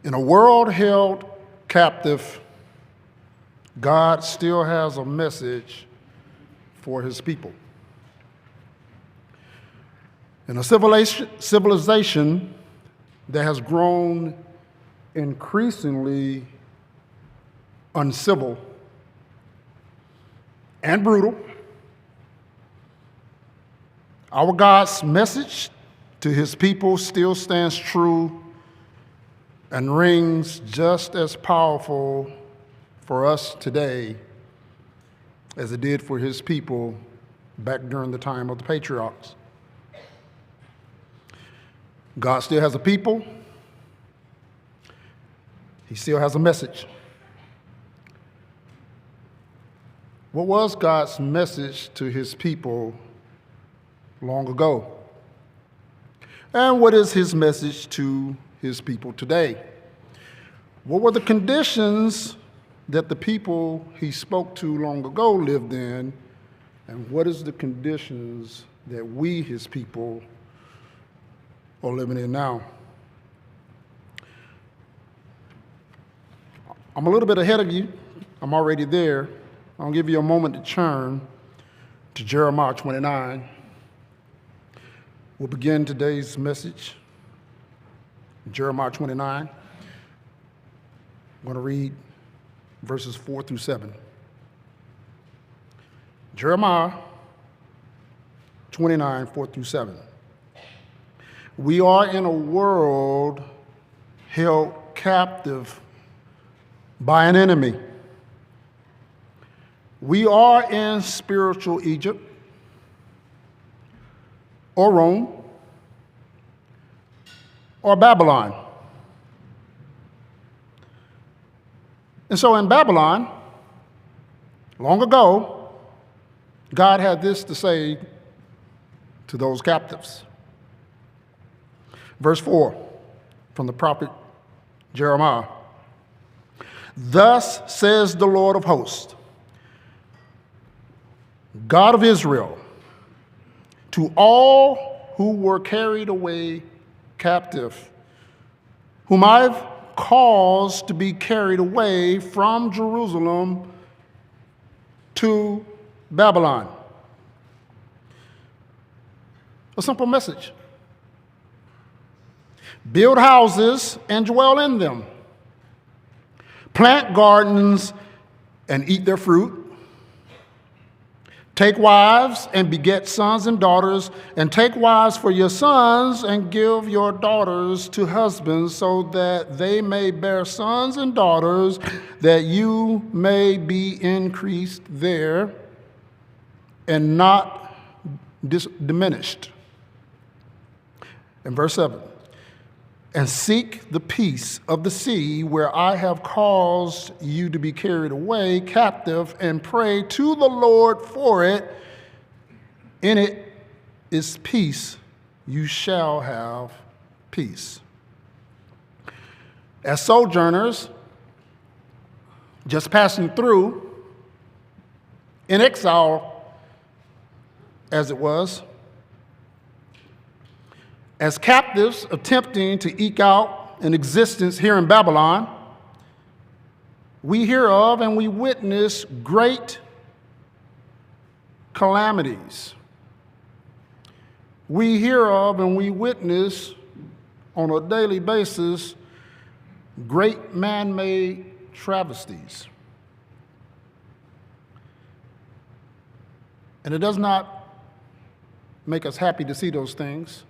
In a world held captive, God still has a message for his people. In a civilization that has grown increasingly uncivil and brutal, our God's message to his people still stands true and rings just as powerful for us today as it did for his people back during the time of the patriarchs. God still has a people. He still has a message. What was God's message to his people long ago? And what is his message to his people today? What were the conditions that the people he spoke to long ago lived in? And what is the conditions that we, his people, are living in now? I'm a little bit ahead of you. I'm already there. I'll give you a moment to turn to Jeremiah 29. We'll begin today's message, Jeremiah 29. I'm going to read verses 4 through 7. Jeremiah 29, 4 through 7. We are in a world held captive by an enemy. We are in spiritual Egypt or Rome or Babylon. And so in Babylon, long ago, God had this to say to those captives. Verse 4 from the prophet Jeremiah. Thus says the Lord of hosts, God of Israel, to all who were carried away captive, whom I've caused to be carried away from Jerusalem to Babylon. A simple message. Build houses and dwell in them. Plant gardens and eat their fruit. Take wives and beget sons and daughters, and take wives for your sons and give your daughters to husbands, so that they may bear sons and daughters, that you may be increased there and not diminished. And verse 7. And seek the peace of the sea where I have caused you to be carried away captive, and pray to the Lord for it. In it is peace. You shall have peace. As sojourners, just passing through, in exile, as it was, as captives attempting to eke out an existence here in Babylon, we hear of and we witness great calamities. We hear of and we witness on a daily basis great man-made travesties. And it does not make us happy to see those things.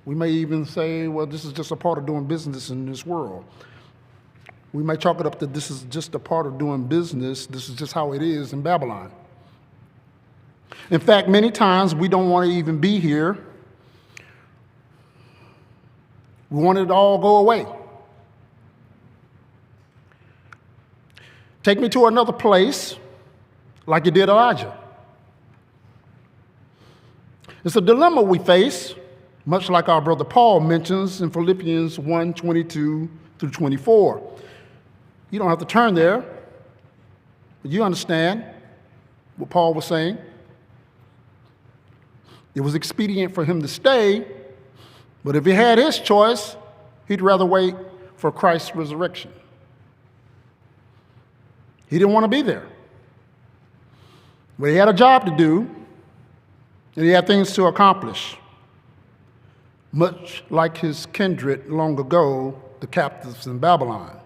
We may even say, well, this is just a part of doing business in this world. We may chalk it up that this is just a part of doing business. This is just how it is in Babylon. In fact, many times we don't want to even be here. We want it to all go away. Take me to another place like you did Elijah. It's a dilemma we face, much like our brother Paul mentions in Philippians 1:22 through 24. You don't have to turn there, but you understand what Paul was saying. It was expedient for him to stay, But if he had his choice, he'd rather wait for Christ's resurrection. He didn't want to be there. But he had a job to do, and he had things to accomplish, much like his kindred long ago, the captives in Babylon.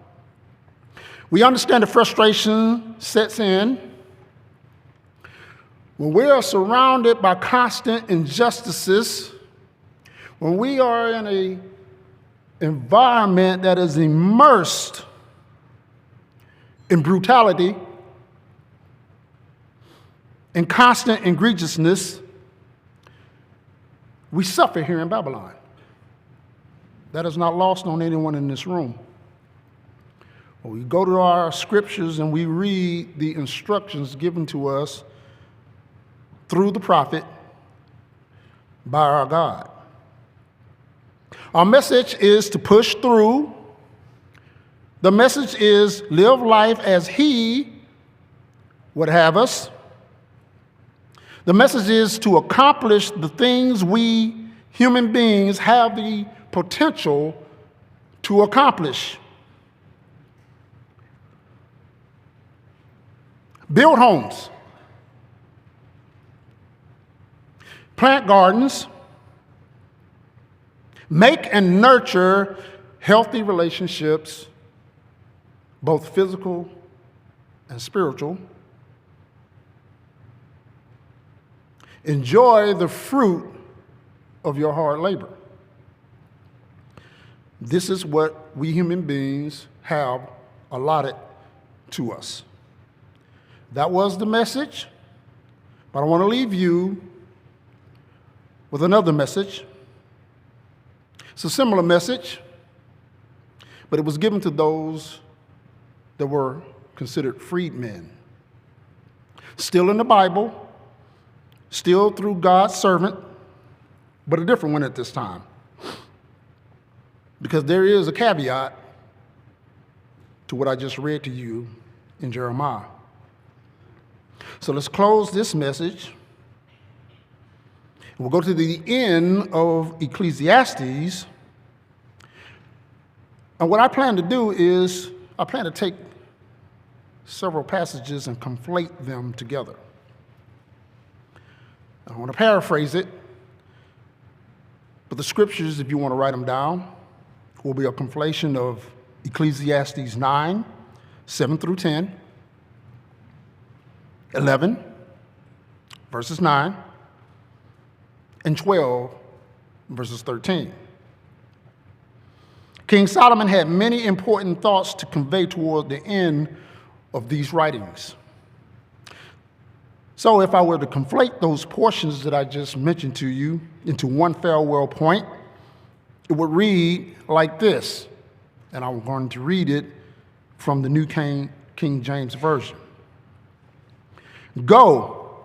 We understand the frustration sets in when we are surrounded by constant injustices, when we are in an environment that is immersed in brutality and constant egregiousness. We suffer here in Babylon. That is not lost on anyone in this room. When we go to our scriptures and we read the instructions given to us through the prophet by our God. Our message is to push through. The message is live life as he would have us. The message is to accomplish the things we human beings have the potential to accomplish. Build homes. Plant gardens. Make and nurture healthy relationships, both physical and spiritual. Enjoy the fruit of your hard labor. This is what we human beings have allotted to us. That was the message, but I want to leave you with another message. It's a similar message, but it was given to those that were considered freedmen. Still in the Bible, still through God's servant, but a different one at this time. Because there is a caveat to what I just read to you in Jeremiah. So let's close this message. We'll go to the end of Ecclesiastes. And what I plan to do is I plan to take several passages and conflate them together. I want to paraphrase it, but the scriptures, if you want to write them down, will be a conflation of Ecclesiastes 9, 7 through 10, 11, verses 9, and 12, verses 13. King Solomon had many important thoughts to convey toward the end of these writings. So if I were to conflate those portions that I just mentioned to you into one farewell point, it would read like this, and I'm going to read it from the New King James Version. Go,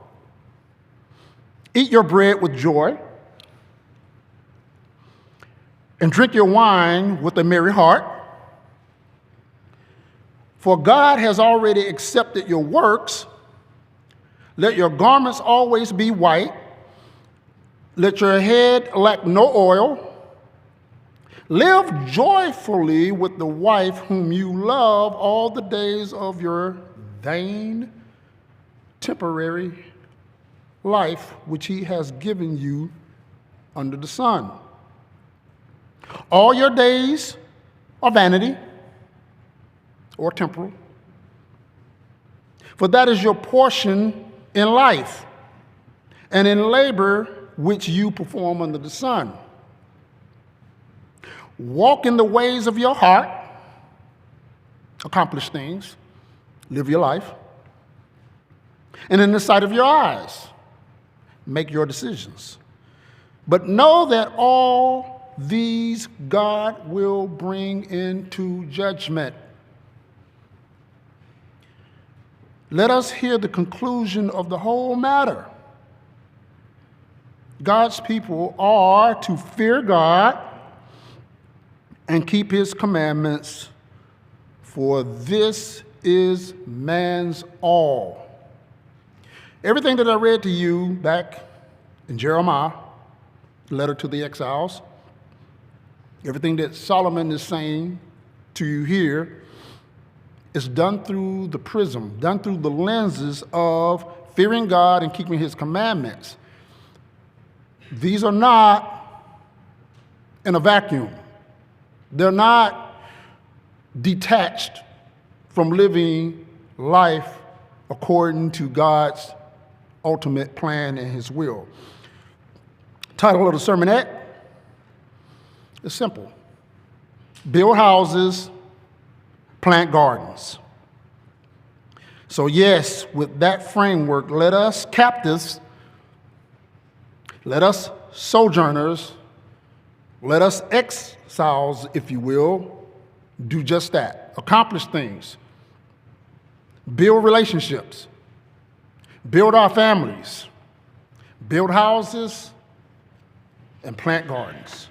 eat your bread with joy, and drink your wine with a merry heart, for God has already accepted your works. Let your garments always be white. Let your head lack no oil. Live joyfully with the wife whom you love all the days of your vain, temporary life, which he has given you under the sun. All your days are vanity or temporal, for that is your portion in life and in labor which you perform under the sun. Walk in the ways of your heart, accomplish things, live your life, and in the sight of your eyes, make your decisions. But know that all these God will bring into judgment. Let us hear the conclusion of the whole matter. God's people are to fear God and keep his commandments, for this is man's all. Everything that I read to you back in Jeremiah, the letter to the exiles, Everything that Solomon is saying to you here is done through the prism, done through the lenses of fearing God and keeping his commandments. These are not in a vacuum. They're not detached from living life according to God's ultimate plan and his will. Title of the sermonette is simple: build houses, plant gardens. So yes, with that framework, let us captives, let us sojourners, let us exiles, if you will, do just that. Accomplish things. Build relationships. Build our families. Build houses and plant gardens.